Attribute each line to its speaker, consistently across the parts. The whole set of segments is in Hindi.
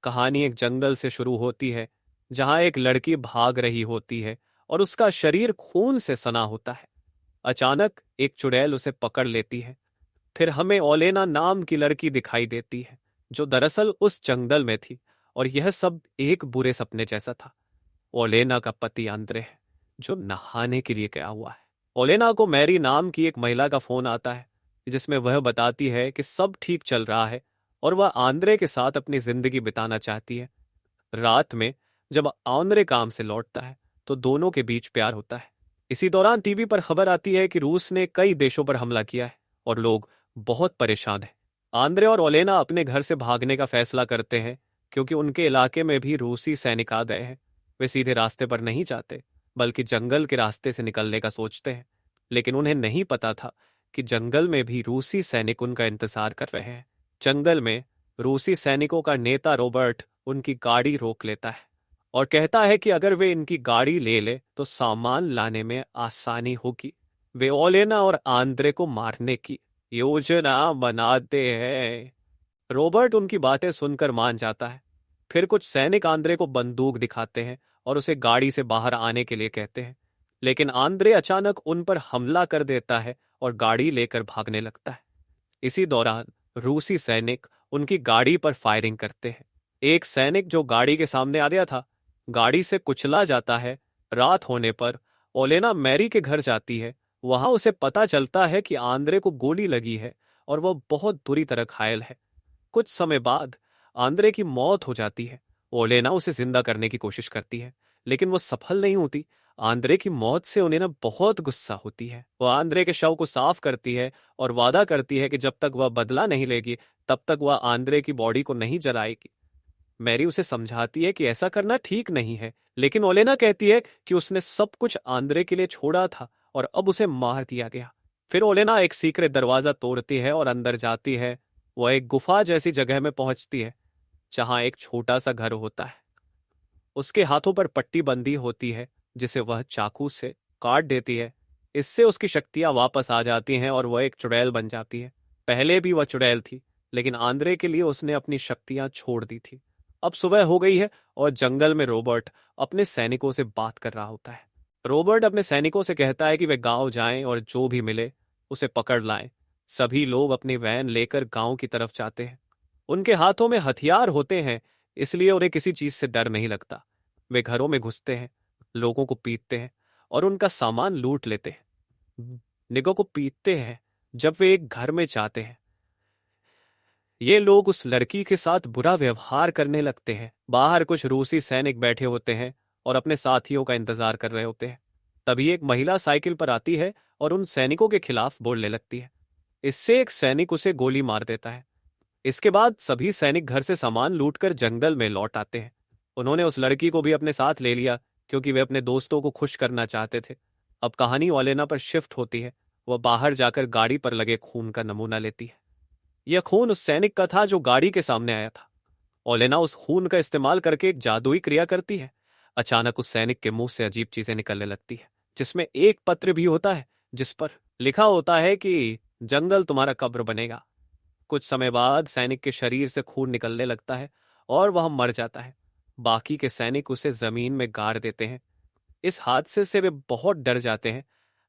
Speaker 1: कहानी एक जंगल से शुरू होती है जहां एक लड़की भाग रही होती है और उसका शरीर खून से सना होता है। अचानक एक चुड़ैल उसे पकड़ लेती है। फिर हमें ओलेना नाम की लड़की दिखाई देती है जो दरअसल उस जंगल में थी, और यह सब एक बुरे सपने जैसा था। ओलेना का पति आंद्रे है जो नहाने के लिए गया हुआ है। ओलेना को मैरी नाम की एक महिला का फोन आता है जिसमें वह बताती है कि सब ठीक चल रहा है और वह आंद्रे के साथ अपनी जिंदगी बिताना चाहती है। रात में जब आंद्रे काम से लौटता है तो दोनों के बीच प्यार होता है। इसी दौरान टीवी पर खबर आती है कि रूस ने कई देशों पर हमला किया है और लोग बहुत परेशान हैं। आंद्रे और ओलेना अपने घर से भागने का फैसला करते हैं क्योंकि उनके इलाके में भी रूसी सैनिक आ गए हैं। वे सीधे रास्ते पर नहीं जाते बल्कि जंगल के रास्ते से निकलने का सोचते हैं, लेकिन उन्हें नहीं पता था कि जंगल में भी रूसी सैनिक उनका इंतजार कर रहे हैं। जंगल में रूसी सैनिकों का नेता रॉबर्ट उनकी गाड़ी रोक लेता है और कहता है कि अगर वे इनकी गाड़ी ले ले तो सामान लाने में आसानी होगी। वे ओलेना और आंद्रे को मारने की योजना बनाते हैं। रॉबर्ट उनकी बातें सुनकर मान जाता है। फिर कुछ सैनिक आंद्रे को बंदूक दिखाते हैं और उसे गाड़ी से बाहर आने के लिए कहते हैं, लेकिन आंद्रे अचानक उन पर हमला कर देता है और गाड़ी लेकर भागने लगता है। इसी दौरान रूसी सैनिक उनकी गाड़ी पर फायरिंग करते हैं। एक सैनिक जो गाड़ी के सामने आ गया था गाड़ी से कुचला जाता है। रात होने पर ओलेना मैरी के घर जाती है। वहां उसे पता चलता है कि आंद्रे को गोली लगी है और वह बहुत बुरी तरह घायल है। कुछ समय बाद आंद्रे की मौत हो जाती है। ओलेना उसे जिंदा करने की कोशिश करती है लेकिन वो सफल नहीं होती। आंद्रे की मौत से ओलेना बहुत गुस्सा होती है। वह आंद्रे के शव को साफ करती है और वादा करती है कि जब तक वह बदला नहीं लेगी तब तक वह आंद्रे की बॉडी को नहीं जलाएगी। मैरी उसे समझाती है कि ऐसा करना ठीक नहीं है, लेकिन ओलेना कहती है कि उसने सब कुछ आंद्रे के लिए छोड़ा था और अब उसे मार दिया गया। फिर ओलेना एक सीक्रेट दरवाजा तोड़ती है और अंदर जाती है। वह एक गुफा जैसी जगह में पहुंचती है जहां एक छोटा सा घर होता है। उसके हाथों पर पट्टी बंधी होती है जिसे वह चाकू से काट देती है। इससे उसकी शक्तियां वापस आ जाती हैं और वह एक चुड़ैल बन जाती है। पहले भी वह चुड़ैल थी, लेकिन आंद्रे के लिए उसने अपनी शक्तियां छोड़ दी थी। अब सुबह हो गई है और जंगल में रॉबर्ट अपने सैनिकों से बात कर रहा होता है। रॉबर्ट अपने सैनिकों से कहता है कि वे गांव जाएं और जो भी मिले उसे पकड़ लाएं। सभी लोग अपनी वैन लेकर गांव की तरफ जाते हैं। उनके हाथों में हथियार होते हैं, इसलिए उन्हें किसी चीज से डर नहीं लगता। वे घरों में घुसते हैं, लोगों को पीटते हैं और उनका सामान लूट लेते हैं। निगो को पीटते हैं जब वे एक घर में जाते हैं। ये लोग उस लड़की के साथ बुरा व्यवहार करने लगते हैं। बाहर कुछ रूसी सैनिक बैठे होते हैं और अपने साथियों का इंतजार कर रहे होते हैं। तभी एक महिला साइकिल पर आती है और उन सैनिकों के खिलाफ बोलने लगती है। इससे एक सैनिक उसे गोली मार देता है। इसके बाद सभी सैनिक घर से सामान लूटकर जंगल में लौट आते हैं। उन्होंने उस लड़की को भी अपने साथ ले लिया क्योंकि वे अपने दोस्तों को खुश करना चाहते थे। अब कहानी ओलेना पर शिफ्ट होती है। वह बाहर जाकर गाड़ी पर लगे खून का नमूना लेती है। यह खून उस सैनिक का था जो गाड़ी के सामने आया था। ओलेना उस खून का इस्तेमाल करके एक जादुई क्रिया करती है। अचानक उस सैनिक के मुंह से अजीब चीजें निकलने लगती है, जिसमें एक पत्र भी होता है जिस पर लिखा होता है कि जंगल तुम्हारा कब्र बनेगा। कुछ समय बाद सैनिक के शरीर से खून निकलने लगता है और वह मर जाता है। बाकी के सैनिक उसे जमीन में गाड़ देते हैं। इस हादसे से वे बहुत डर जाते हैं,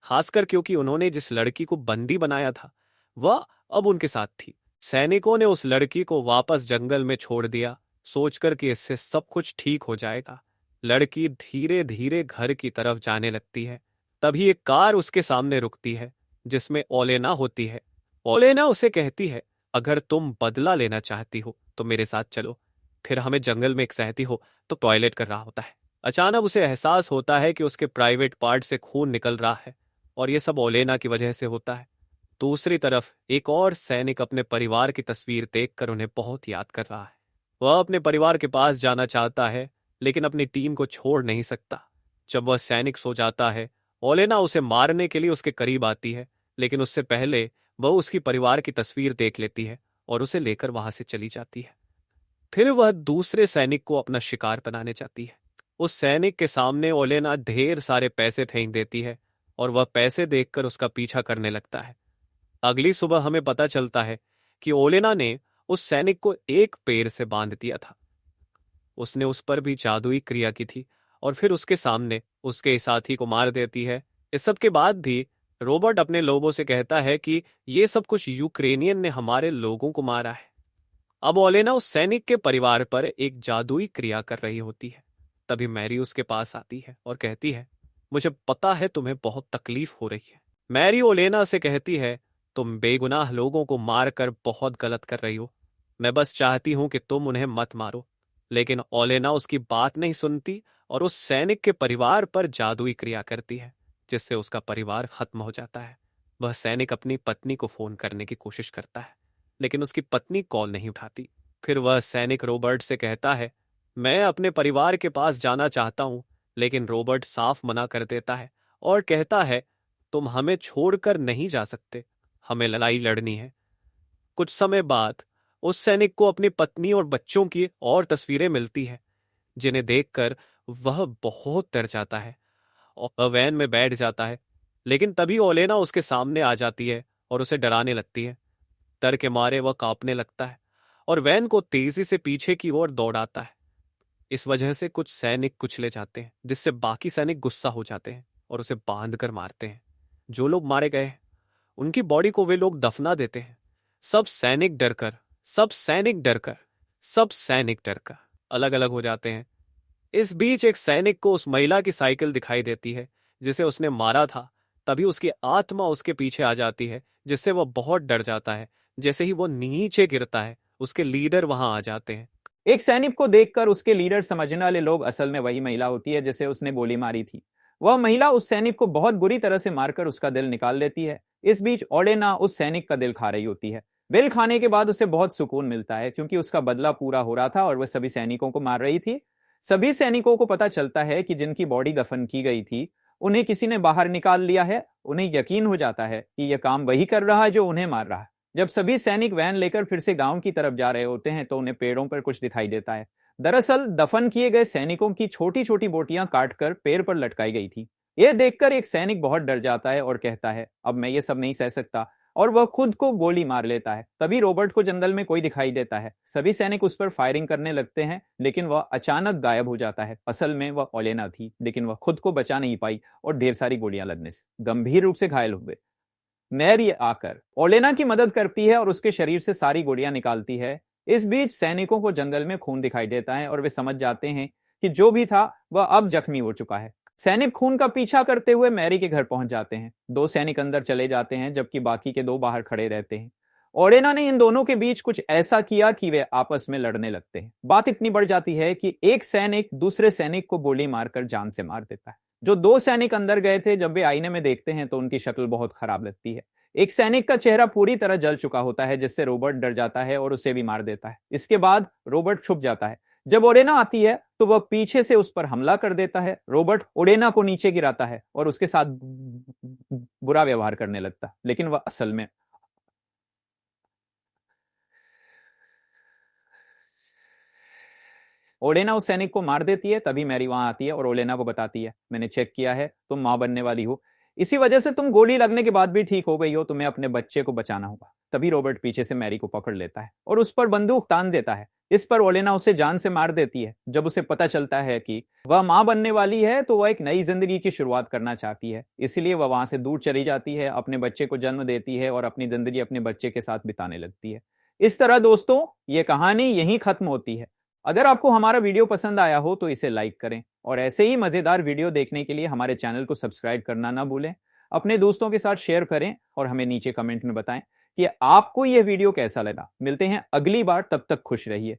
Speaker 1: खासकर क्योंकि उन्होंने जिस लड़की को बंदी बनाया था वह अब उनके साथ थी। सैनिकों ने उस लड़की को वापस जंगल में छोड़ दिया, सोचकर कि इससे सब कुछ ठीक हो जाएगा। लड़की धीरे धीरे घर की तरफ जाने लगती है। तभी एक कार उसके सामने रुकती है जिसमें ओलेना होती है। ओलेना उसे कहती है, अगर तुम बदला लेना चाहती हो तो मेरे साथ चलो। फिर हमें जंगल में एक सहती हो तो टॉयलेट कर रहा होता है। अचानक उसे एहसास होता है कि उसके प्राइवेट पार्ट से खून निकल रहा है और यह सब ओलेना की वजह से होता है। दूसरी तरफ एक और सैनिक अपने परिवार की तस्वीर देखकर उन्हें बहुत याद कर रहा है। वह अपने परिवार के पास जाना चाहता है लेकिन अपनी टीम को छोड़ नहीं सकता। जब वह सैनिक सो जाता है, ओलेना उसे मारने के लिए उसके करीब आती है, लेकिन उससे पहले वह उसकी परिवार की तस्वीर देख लेती है और उसे लेकर वहां से चली जाती है। फिर वह दूसरे सैनिक को अपना शिकार बनाने जाती है। उस सैनिक के सामने ओलेना ढेर सारे पैसे फेंक देती है और वह पैसे देखकर उसका पीछा करने लगता है। अगली सुबह हमें पता चलता है कि ओलेना ने उस सैनिक को एक पेड़ से बांध दिया था। उसने उस पर भी जादुई क्रिया की थी और फिर उसके सामने उसके साथी को मार देती है। इस सब के बाद भी रॉबर्ट अपने लोगों से कहता है कि ये सब कुछ यूक्रेनियन ने हमारे लोगों को मारा है। अब ओलेना उस सैनिक के परिवार पर एक जादुई क्रिया कर रही होती है। तभी मैरी उसके पास आती है और कहती है, मुझे पता है तुम्हें बहुत तकलीफ हो रही है। मैरी ओलेना से कहती है, तुम बेगुनाह लोगों को मारकर बहुत गलत कर रही हो। मैं बस चाहती हूं कि तुम उन्हें मत मारो। लेकिन ओलेना उसकी बात नहीं सुनती और उस सैनिक के परिवार पर जादुई क्रिया करती है, जिससे उसका परिवार खत्म हो जाता है। वह सैनिक अपनी पत्नी को फोन करने की कोशिश करता है, लेकिन उसकी पत्नी कॉल नहीं उठाती। फिर वह सैनिक रॉबर्ट से कहता है, मैं अपने परिवार के पास जाना चाहता हूं। लेकिन रॉबर्ट साफ मना कर देता है और कहता है, तुम हमें छोड़कर नहीं जा सकते, हमें लड़ाई लड़नी है। कुछ समय बाद उस सैनिक को अपनी पत्नी और बच्चों की और तस्वीरें मिलती हैं, जिन्हें देखकर वह बहुत डर जाता है और वैन में बैठ जाता है। लेकिन तभी ओलेना उसके सामने आ जाती है और उसे डराने लगती है। डर के मारे वह कांपने लगता है और वैन को तेजी से पीछे की ओर दौड़ाता है। इस वजह से कुछ सैनिक कुचले जाते हैं, जिससे बाकी सैनिक गुस्सा हो जाते हैं और उसे बांध कर मारते हैं। जो लोग मारे गए हैं उनकी बॉडी को वे लोग दफना देते हैं। सब सैनिक डरकर सब सैनिक डरकर सब सैनिक डरकर अलग अलग हो जाते हैं। इस बीच एक सैनिक को उस महिला की साइकिल दिखाई देती है जिसे उसने मारा था। तभी उसकी आत्मा उसके पीछे आ जाती है, जिससे वह बहुत डर जाता है। जैसे ही वो नीचे गिरता है, उसके लीडर वहां आ जाते हैं।
Speaker 2: एक सैनिक को देखकर उसके लीडर समझने वाले लोग असल में वही महिला होती है जिसे उसने गोली मारी थी। वह महिला उस सैनिक को बहुत बुरी तरह से मारकर उसका दिल निकाल देती है। इस बीच ओलेना उस सैनिक का दिल खा रही होती है। दिल खाने के बाद उसे बहुत सुकून मिलता है, क्योंकि उसका बदला पूरा हो रहा था और वह सभी सैनिकों को मार रही थी। सभी सैनिकों को पता चलता है कि जिनकी बॉडी दफन की गई थी उन्हें किसी ने बाहर निकाल लिया है। उन्हें यकीन हो जाता है कि यह काम वही कर रहा है जो उन्हें मार रहा है। जब सभी सैनिक वैन लेकर फिर से गांव की तरफ जा रहे होते हैं तो उन्हें पेड़ों पर कुछ दिखाई देता है। दरअसल दफन किए गए सैनिकों की छोटी छोटी बोटियां काटकर पेड़ पर लटकाई गई थी। यह देखकर एक सैनिक बहुत डर जाता है और कहता है, अब मैं ये सब नहीं सह सकता, और वह खुद को गोली मार लेता है। तभी रॉबर्ट को जंगल में कोई दिखाई देता है। सभी सैनिक उस पर फायरिंग करने लगते हैं, लेकिन वह अचानक गायब हो जाता है। असल में वह ओलेना थी, लेकिन वह खुद को बचा नहीं पाई और ढेर सारी गोलियां लगने से गंभीर रूप से घायल हो गए। मैरी आकर ओलेना की मदद करती है और उसके शरीर से सारी गोलियां निकालती है। इस बीच सैनिकों को जंगल में खून दिखाई देता है और वे समझ जाते हैं कि जो भी था वह अब जख्मी हो चुका है। सैनिक खून का पीछा करते हुए मैरी के घर पहुंच जाते हैं। दो सैनिक अंदर चले जाते हैं जबकि बाकी के दो बाहर खड़े रहते हैं। ओलेना ने इन दोनों के बीच कुछ ऐसा किया कि वे आपस में लड़ने लगते हैं। बात इतनी बढ़ जाती है कि एक सैनिक दूसरे सैनिक को गोली मारकर जान से मार देता है। जो दो सैनिक अंदर गए थे, जब वे आईने में देखते हैं तो उनकी शक्ल बहुत खराब लगती है। एक सैनिक का चेहरा पूरी तरह जल चुका होता है, जिससे रॉबर्ट डर जाता है और उसे भी मार देता है। इसके बाद रॉबर्ट छुप जाता है। जब ओलेना आती है तो वह पीछे से उस पर हमला कर देता है। रॉबर्ट ओलेना को नीचे गिराता है और उसके साथ बुरा व्यवहार करने लगता है, लेकिन वह असल में ओलेना उस सैनिक को मार देती है। तभी मैरी वहां आती है और ओलेना को बताती है, मैंने चेक किया है, तुम मां बनने वाली हो। इसी वजह से तुम गोली लगने के बाद भी ठीक हो गई हो। तुम्हें अपने बच्चे को बचाना होगा। तभी रॉबर्ट पीछे से मैरी को पकड़ लेता है और उस पर बंदूक तान देता है। इस पर ओलेना उसे जान से मार देती है। जब उसे पता चलता है कि वह मां बनने वाली है तो वह एक नई जिंदगी की शुरुआत करना चाहती है। इसलिए वह वहां से दूर चली जाती है, अपने बच्चे को जन्म देती है और अपनी जिंदगी अपने बच्चे के साथ बिताने लगती है। इस तरह दोस्तों, ये कहानी यहीं खत्म होती है। अगर आपको हमारा वीडियो पसंद आया हो तो इसे लाइक करें और ऐसे ही मजेदार वीडियो देखने के लिए हमारे चैनल को सब्सक्राइब करना ना भूलें। अपने दोस्तों के साथ शेयर करें और हमें नीचे कमेंट में बताएं कि आपको यह वीडियो कैसा लगा। मिलते हैं अगली बार, तब तक खुश रहिए।